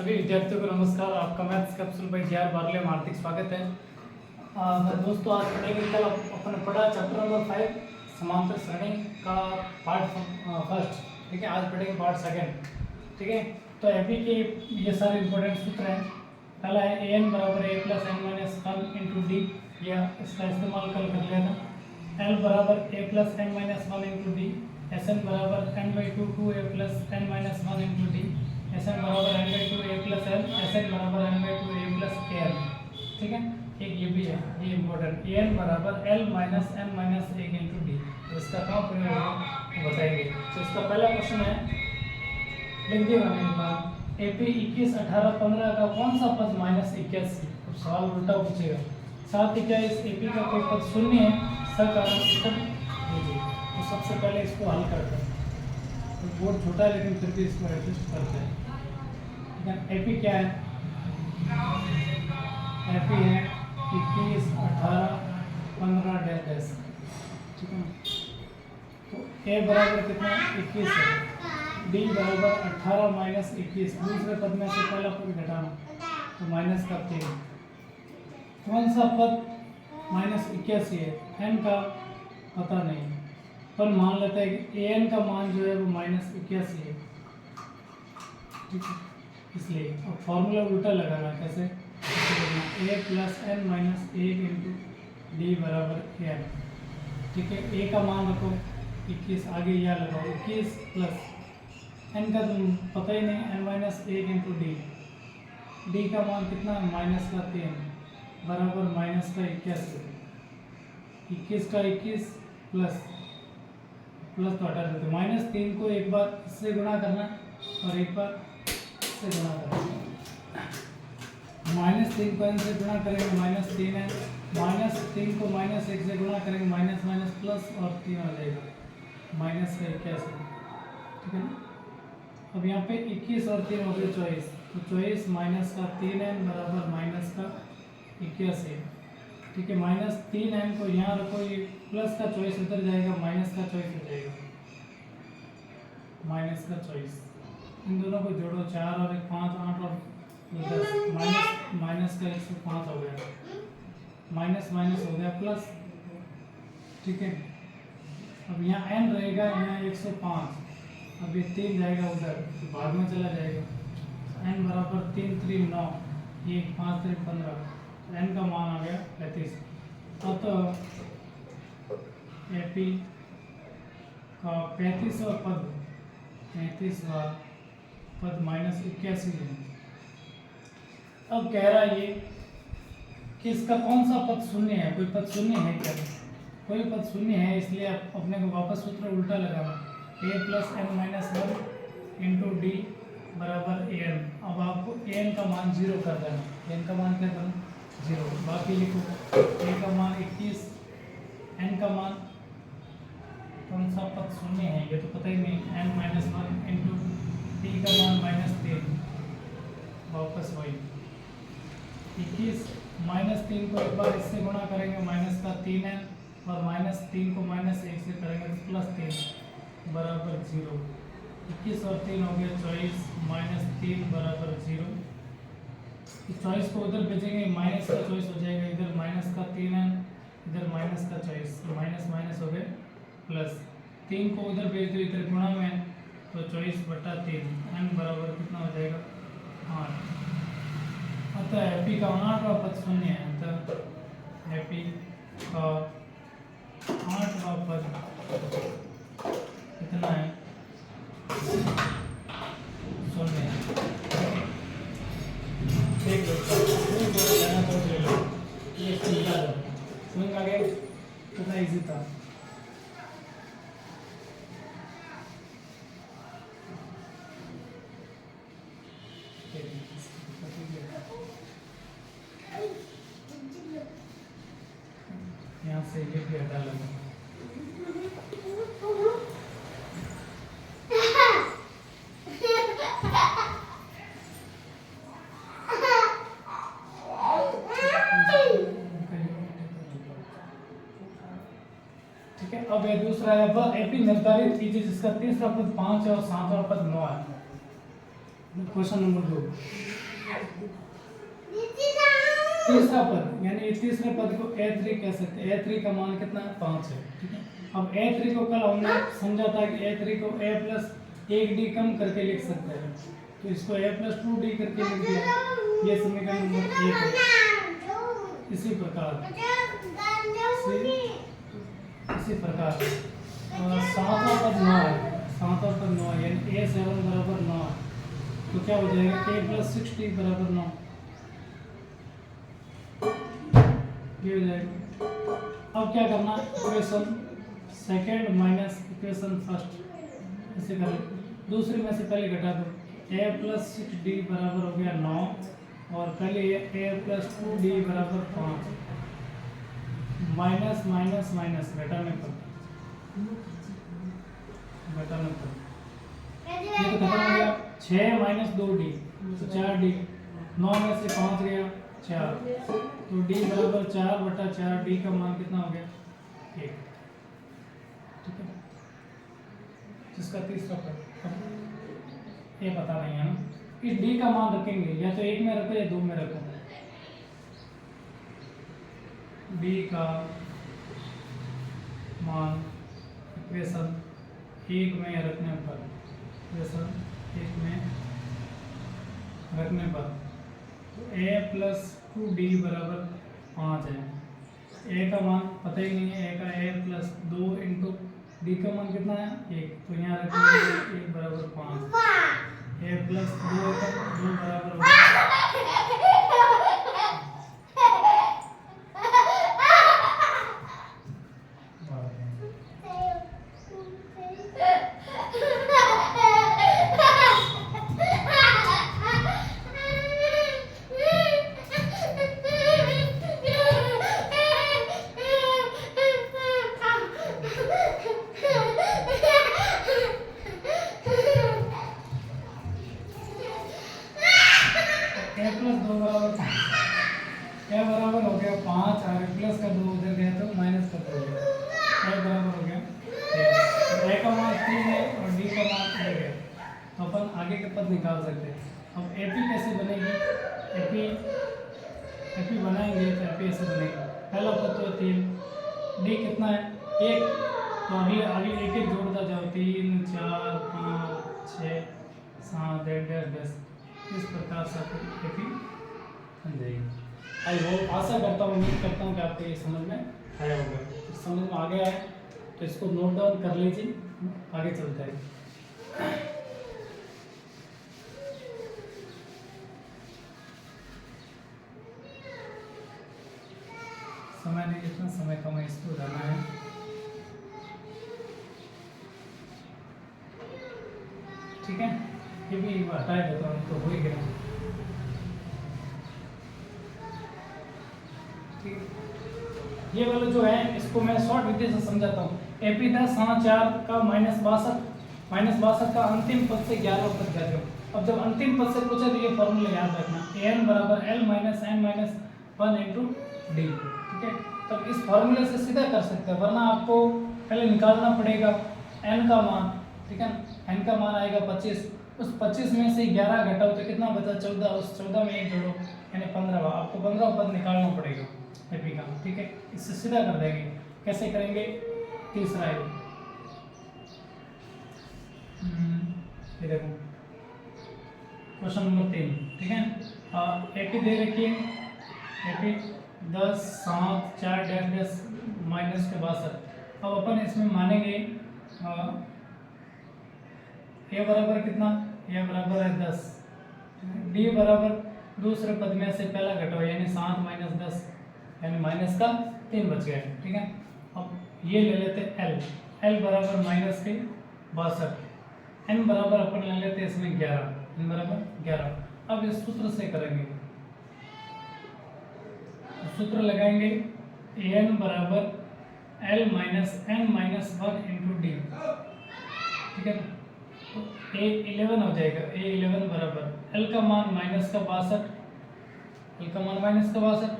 सभी विद्यार्थियों को नमस्कार। आपका maths capsule by G R. Barle में हार्दिक स्वागत है। दोस्तों, आज पढ़ेंगे, कल अपन पढ़ा चैप्टर नंबर 5 समांतर श्रेणी का पार्ट फर्स्ट। ठीक है, आज पढ़ेंगे पार्ट सेकंड। ठीक है, तो एपी के ये सारे इंपॉर्टेंट सूत्र हैं। पहला है an बराबर a plus n minus 1 into D, या इसका इस्तेमाल कल कर लिया था। l बराबर a plus n minus 1 into D, Sn बराबर n/2 2a plus n minus 1 into D, Sn बराबर n/2 a plus l, Sn बराबर n/2 a प्लस al। ठीक है, एक ये भी है, ये इम्पोर्टेंट, an बराबर l minus n minus 1 into D. तो इसका कहाँ प्रयोग होगा बताएंगे। तो इसका पहला क्वेश्चन है, लिख दिया मैंने एक बार, AP 21 18 15 का कौन सा पद माइनस 81। तो सवाल उल्टा पूछेगा। 7 21 AP का कोई पद शून्य है, सकारण उत्तर दीजिए। तो सबसे पहले इसको हल करते हैं। तो बोर्ड छोटा है लेकिन फिर भी इसको एडजस्ट करते हैं। ठीक है, AP क्या है? AP है 21 18 15 डैश। ठीक है, तो A बराबर कितना 21 है, D बराबर 18 माइनस 21। दूसरे पद में से पहला पद घटाना, तो माइनस का 3। कौन सा पद माइनस 81 है? n का पता नहीं, पर मान लेते हैं कि an का मान जो है वो माइनस 81 है। ठीक है, इसलिए अब फॉर्मूला उल्टा लगाना। कैसे? a plus n minus 1 into D बराबर n। ठीक है, a का मान रखो 21, आगे यह लगाओ 21 प्लस n का तो पता ही नहीं, n minus 1 into D, D का मान कितना है माइनस का 3 बराबर माइनस का 81। 21 का 21 प्लस प्लस तो हटा देते, माइनस 3 को एक बार इससे गुणा करना और एक बार इससे गुणा करना। माइनस 3 को n से गुणा करेंगे माइनस 3n, माइनस 3 को माइनस 1 से गुणा करेंगे माइनस माइनस प्लस और 3 आ जाएगा माइनस का 81। ठीक है ना, अब यहाँ पे 21 और 3 हो गए 24, तो 24 माइनस का 3n बराबर माइनस का 81। ठीक है, माइनस 3n को यहाँ रखो, ये प्लस का 24 उधर जाएगा, माइनस का 24 हो जाएगा, माइनस का 24। इन दोनों को जोड़ो, 4 और 1 5 8 और 10, माइनस माइनस का 105 हो गया, माइनस माइनस हो गया प्लस। ठीक है, अब यहाँ n रहेगा, यहाँ 105, अब ये 3 जाएगा उधर, तो भाग में चला जाएगा। n बराबर 3 3 9, ये 5 3 15, n का मान आ गया 35। अतः AP का 35वां पद माइनस 81 है। अब कह रहा है ये कि इसका कौन सा पद शून्य है। कोई पद शून्य है क्या? कोई पद शून्य है, इसलिए आप अपने को वापस सूत्र उल्टा लगाना। a plus n minus 1 into D बराबर an। अब आपको an का मान 0 कर देना। n का मान क्या करना? 0। बाकी लिखो, a का मान 21, n का मान, कौन सा पद शून्य है ये तो पता ही नहीं, n माइनस 1 इंटू डी का मान माइनस 3, वापस वही 21 माइनस 3 को एक बार इससे गुणा करेंगे माइनस का 3n, और माइनस 3 को माइनस 1 से करेंगे तो प्लस 3 बराबर 0। 21 और 3 हो गया 24, माइनस 3 बराबर 0। 24 को उधर भेजेंगे, माइनस का 24 हो जाएगा, इधर माइनस का 3n, इधर माइनस का 24, माइनस माइनस हो गए प्लस। 3 को उधर भेज दो, इधर गुणा में, तो 24/3, n बराबर कितना हो जाएगा 8। अतः एपी का 8वां पद शून्य है। अतः एपी का 8वां पद कितना है? शून्य है। देख लो, लेना तो ले लो, ये चिंता है। समझ आ गया कितना इजी था। यहाँ से ये भी हटा लगा। ठीक है, अब ये दूसरा है, वह एपी निर्धारित कीजिए जिसका तीसरा पद 5 है और 7वां पद 9 है। क्वेश्चन नंबर 2, तीसरा पद यानी इस तीसरे पद को a3 कह सकते हैं। a3 का मान कितना है? 5 है। ठीक है, अब a3 को कल हमने समझा था कि a3 को a प्लस 1d कम करके लिख सकते हैं, तो इसको a प्लस 2d करके लिख दिया। ये समीकरण नंबर 1 है। इसी प्रकार सातवां पद 9 है। सातवां पद 9 है यानी a7 बराबर 9 है, तो क्या हो जाएगा? a प्लस 6d बराबर 9 ये हो जाएगा। अब क्या करना? Equation second minus equation first, ऐसे कर दूसरी में से पहले घटा दो। a प्लस 6d बराबर हो गया 9 और पहले a प्लस 2d बराबर 5, माइनस माइनस माइनस घटाने पर ये तो खत्म हो गया। 6 माइनस 2d तो 4d, 9 में से 5 गया 4, तो d बराबर 4/4, d का मान कितना हो गया? 1। ठीक है, जिसका तीसरा पद ये पता नहीं है ना, इस d का मान रखेंगे या तो 1 में रखो या 2 में रखो। d का मान इक्वेशन 1 में रखने पर, इक्वेशन 1 में रखने पर a प्लस 2d बराबर 5 है। a का मान पता ही नहीं है, a का a प्लस 2 इंटू d का मान कितना है? 1, तो यहाँ रखेंगे 1 बराबर 5, a प्लस 2 बराबर क्या बराबर हो गया 5 और प्लस का 2 उधर गया तो माइनस का 2 हो गया। क्या बराबर हो गया? a का मान 3 है और d का मान 1 है, तो अपन आगे के पद निकाल सकते हैं। अब AP कैसे बनेगी? AP बनाएंगे तो AP ऐसे बनेगी। पहला पद तो 3, d कितना है? 1, तो अभी आगे एक एक जोड़ता जाओ, 3 4 5 6 7 8 10। इस प्रकार से AP बन जाएगी। आई होप, आशा करता हूँ, उम्मीद करता हूँ कि आपको ये समझ में आया होगा। तो समझ में आ गया है तो इसको नोट डाउन कर लीजिए, आगे चलते हैं। समय नहीं, इतना समय कम है, इसको जाना है। ठीक है, ये भी हटा देता हूँ तो हो ही गया। ये वाला जो है इसको मैं शॉर्ट विधि से समझाता हूँ। AP 10/4 का -62 का अंतिम पद से 11 पद कर दो। अब जब अंतिम पद से पूछे तो ये फॉर्मूला याद रखना, an बराबर l minus n minus 1 into D. ठीक है, तब इस फॉर्मूले से सीधा कर सकते हैं, वरना आपको पहले निकालना पड़ेगा n का मान। ठीक है, n का मान आएगा 25, उस 25 में से 11 घटाओ तो कितना बचा? 14, उस 14 में 1 जोड़ो यानी 15। आपको 15 पद निकालना पड़ेगा एपी का। ठीक है, इससे सीधा कर देंगे। कैसे करेंगे? तीसरा है ये देखो क्वेश्चन नंबर 3। ठीक है, एपी दे रखी है, एपी 10/7 माइनस के 62। अब अपन इसमें मानेंगे ए बराबर कितना? ए बराबर है 10, डी बराबर दूसरे पद में से पहला घटाओ यानी 7 माइनस 10 यानी माइनस का 3 बच गया। ठीक है, अब ये ले लेते एल बराबर माइनस के 62, एन बराबर अपन ले लेते इसमें 11, एन बराबर 11। अब इस सूत्र से करेंगे, सूत्र लगाएंगे एन बराबर L minus N minus 1 into D. ठीक है, तो ए 11 हो जाएगा। ए 11 बराबर एल का मान माइनस का 62, एल का मान माइनस का 62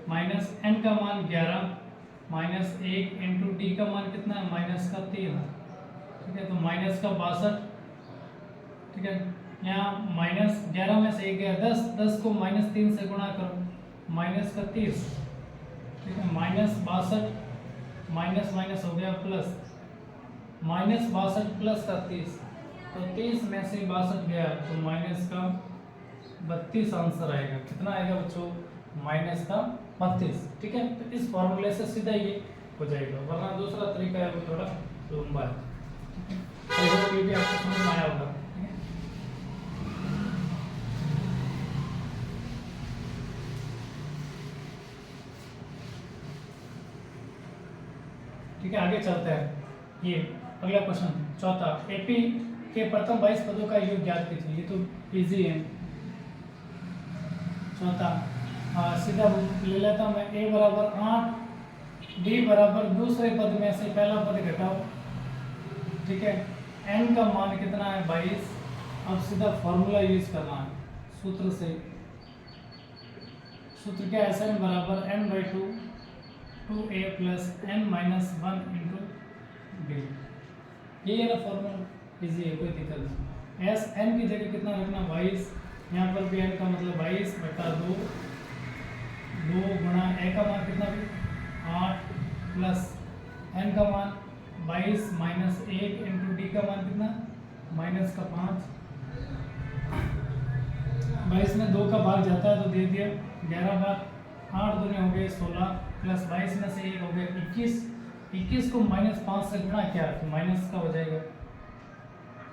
माइनस एन का मान 11 माइनस 1 इंटू डी का मान कितना है? माइनस का 3। ठीक है, तो माइनस का 62। ठीक है, यहाँ -11 में से 1 गया 10, 10 को -3 से गुणा करो, -31, ठीक है, -62, माइनस माइनस हो गया प्लस, -62 प्लस का 30, तो 30 में से 62 गया तो माइनस का 32 आंसर आएगा। कितना आएगा बच्चों? माइनस का 32, ठीक है। तो इस फॉर्मूले से सीधा ये हो जाएगा, वरना दूसरा तरीका है वो थोड़ा लंबा है, ठीक है। तो ये भी आपको समझ में आया होगा, ठीक है। ठीक है, आगे चलते हैं। ये अगला क्वेश्चन, चौथा, एपी के प्रथम 22 पदों का योग ज्ञात कीजिए। ये तो इजी है। चौथा, सीधा ले लेता हूँ मैं, a बराबर 8, d बराबर दूसरे पद में से पहला पद घटाओ, ठीक है। n का मान कितना है? 22। अब सीधा फॉर्मूला यूज करना है सूत्र से। सूत्र क्या है? Sn बराबर n/2 2a plus n minus 1 into D. ये है ना फॉर्मूला, इजी है, कोई दिक्कत नहीं। एस एन की जगह कितना रखना? 22। यहाँ पर भी n का मतलब 22/2, 2 गुणा a का मान कितना भी 8 प्लस n का मान 22 माइनस 1 इंटू डी का मान कितना? माइनस का 5। 22 में 2 का भाग जाता है तो दे दिया 11 बार, 8 दूनी हो गए 16 प्लस 22 में से 1 हो गया 21। 21 को -5 से गुणा किया तो माइनस का हो जाएगा।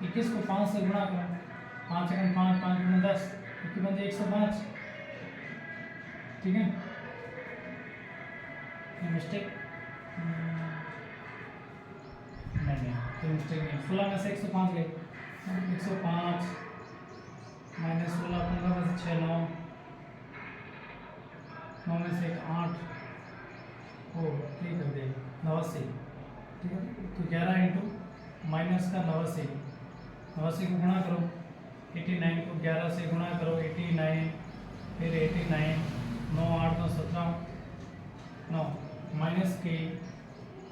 21 को 5 से गुणा करो, 5 × 5 5 × 10, 105, ठीक है। मिस्टेक नहीं, कोई मिस्टेक नहीं। 16 में से 105 गए, 105 माइनस 16, 15 में से 6 9, 9 में से 1 8, ओ ठीक कर देगा 89, ठीक है। तो 11 इंटू माइनस का 89, 89 को गुणा करो, 89 को 11 से गुणा करो, 89, फिर 89, 9 8 9 17, 9 माइनस के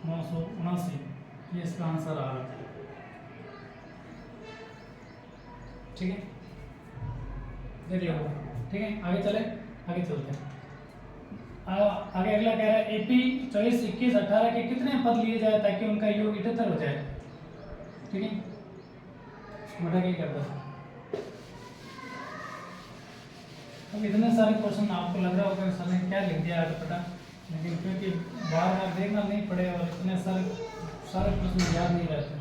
979, ये इसका आंसर आ रहा है, ठीक है। देख लो, ठीक है। आगे चलते हैं। आगे अगला कह रहा है एपी 24 21 18 के कितने पद लिए जाए ताकि उनका योग 78 हो जाए, ठीक है। बटा क्या करता है? अब इतने सारे क्वेश्चन आपको लग रहा होगा सर ने क्या लिख दिया है पता, लेकिन क्योंकि बार बार देखना नहीं पड़ेगा और इतने सारे प्रश्न याद नहीं रहते,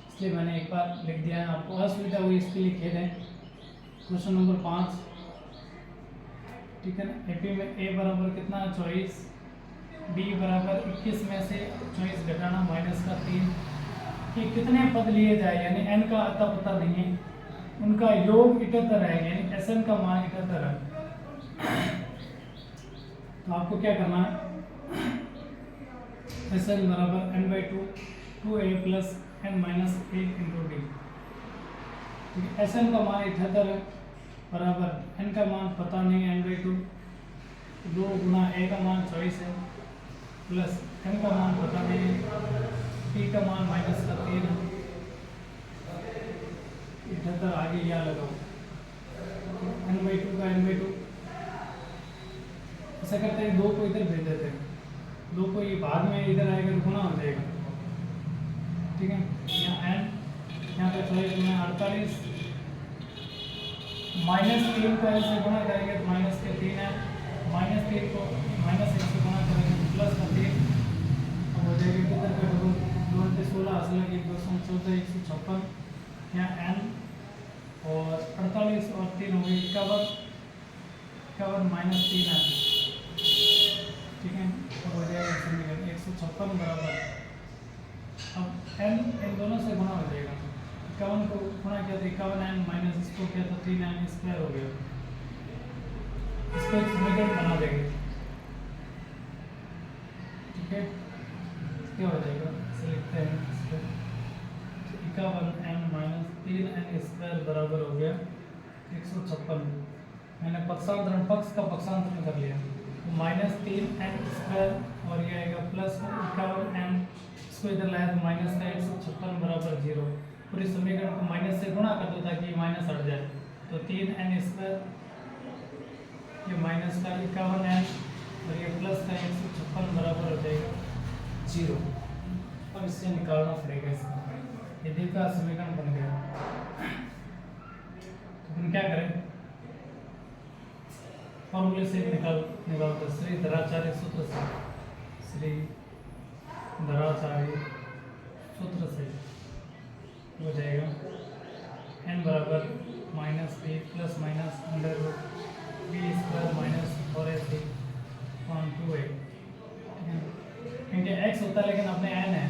इसलिए मैंने एक बार लिख दिया है। आपको असुविधा हुई इसके लिए खेद है। क्वेश्चन नंबर 5, ठीक है ना। एपी में ए बराबर कितना है? 24, बी बराबर 21 में से 24 घटाना माइनस का 3, कि कितने पद लिए जाए, यानी n का अता पता नहीं है, उनका योग 78 है, यानी Sn का मान 78 है। तो आपको क्या करना है? Sn बराबर n/2 2a plus n minus 1 into D, ठीक है। Sn का मान 78 है, बराबर n का मान पता नहीं है n/2, 2 गुना a का मान 24 है, प्लस n का मान पता नहीं है, p का मान माइनस का 3 है, 78 आगे यहाँ लगाओ, n/2 का n/2, ऐसा करते हैं 2 को इधर भेज देते हैं, 2 को ये बाद में इधर आएगा तो गुना हो जाएगा, ठीक है। यहाँ n, यहाँ पे 24 गुना 48, -3 को n से गुणा करेंगे तो माइनस के 3 है, -3 को -1 से गुणा करेंगे तो प्लस का 3, अब हो जाएगा किधर का 2 2 × 16 असल की 214 156, यहाँ n और 48 और 3 हो गए 51, 51 -3 है, ठीक है। अब हो जाएगा समीकरण 156 बराबर, अब n इन दोनों से गुणा हो जाएगा, 51 को गुणा किया तो 51n माइनस इसको किया तो 3n स्क्वायर हो गया, इसको एक समीकरण बना देंगे, ठीक है। क्या हो जाएगा? इसे लिखते हैं 51n माइनस 3n स्क्वायर बराबर हो गया 156। मैंने पक्षांतरण, पक्ष का पक्षांतरण कर लिया, -3n स्क्वायर और ये आएगा प्लस 51n, इसको इधर लाया तो माइनस का 156 बराबर 0, पूरे समीकरण को माइनस से गुणा कर दो ताकि माइनस हट जाए। तो 3n², ये माइनस का 51n और ये प्लस का 156 बराबर हो जाएगा 0। अब इससे निकालना पड़ेगा इसका। ये का समीकरण बन गया। तो हम क्या करें, फॉर्मूले से निकालते श्रीधराचार्य सूत्र से, श्रीधराचार्य सूत्र से हो जाएगा n बराबर -b plus minus under root b square minus 4ac/2a। क्योंकि x होता है लेकिन अपने n है,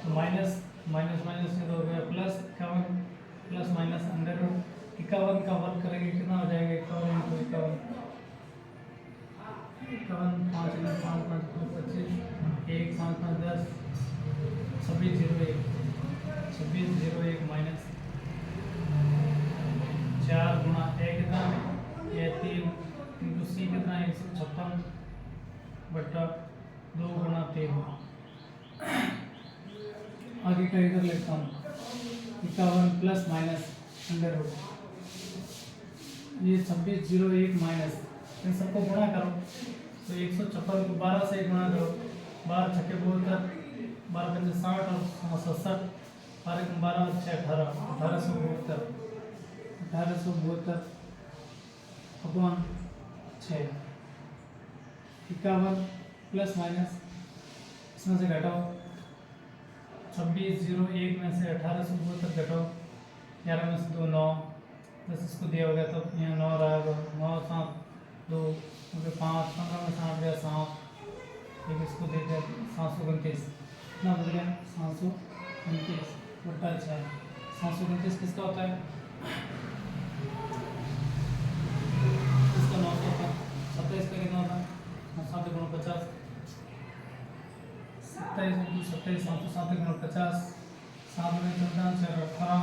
तो माइनस माइनस माइनस से हो गया plus 51 plus minus under root 51 का वर्ग करेंगे कितना हो जाएगा 51 × 51 5 × 5 5 25 1 5 5 10 2601 माइनस 4 गुणा a कितना ये 3 इंटू c कितना 156 बटा 2 गुणा 3। आगे का इधर लिखता हूँ 51 प्लस माइनस अंडर रूट ये 2601 माइनस, इन सबको गुणा करो तो 156 को 12 से गुणा करो, 12 छक्के 72, 12 पंजे 60 और 67, 12 और 6 18, 1872 अपॉन 6। 51 प्लस माइनस इसमें से घटाओ 2601 में से 1872 घटाओ, 11 में से 2 9, 10 इसको दिया होगा तो यहाँ 9 रहेगा, 9 7 2 5, 15 में 7 गया 7, एक इसको देकर 729 कितना बच गया 729 बटा 6। 729 किसका होता है, इसका 900 होता है। 27 का कितना होता है 7 × 50, 27 × 27 7 × 50, 7 में 14 4 18,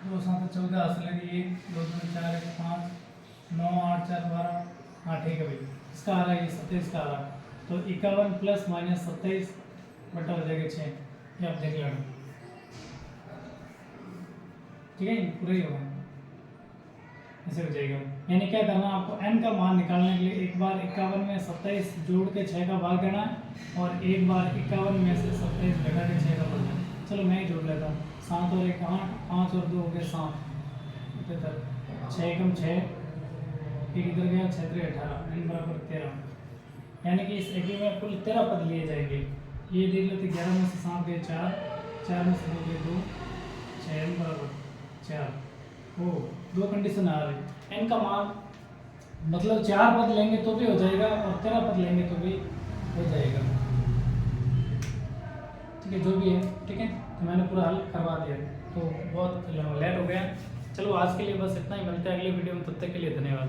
2 7 14 हासिल है 1 2 3 4 1 5 9 8 4 12। हाँ ठीक है भाई, इसका आ रहा है ये 27 का आ रहा है, तो 51 प्लस माइनस 27 बटा हो जाएगा 6। ये आप देख लेना, ठीक है पूरा ही होगा ऐसे हो जाएगा। यानी क्या करना आपको n का मान निकालने के लिए एक बार 51 में 27 जोड़ के 6 का भाग देना है और एक बार 51 में से 27 घटा के 6 का भाग देना है। चलो मैं ही जोड़ लेता हूँ, 7 और 1 8, 5 और 2 हो गए 7, 6 एकम 6, एक इधर गया 6 3 18, n बराबर 13। यानी कि इस एग्री में कुल 13 पद लिए जाएंगे। ये देख लेते 11 में से 7 गए 4, 4 में से 2 गए 2, 6 n बराबर 4। ओ 2 कंडीशन आ रही, n का मान मतलब 4 पद लेंगे तो भी हो जाएगा और 13 पद लेंगे तो भी हो जाएगा, ठीक है जो भी है। ठीक है तो मैंने पूरा हल करवा दिया, तो बहुत लेट हो गया। चलो आज के लिए बस इतना ही, मिलते हैं अगले वीडियो में, तब तक के लिए धन्यवाद।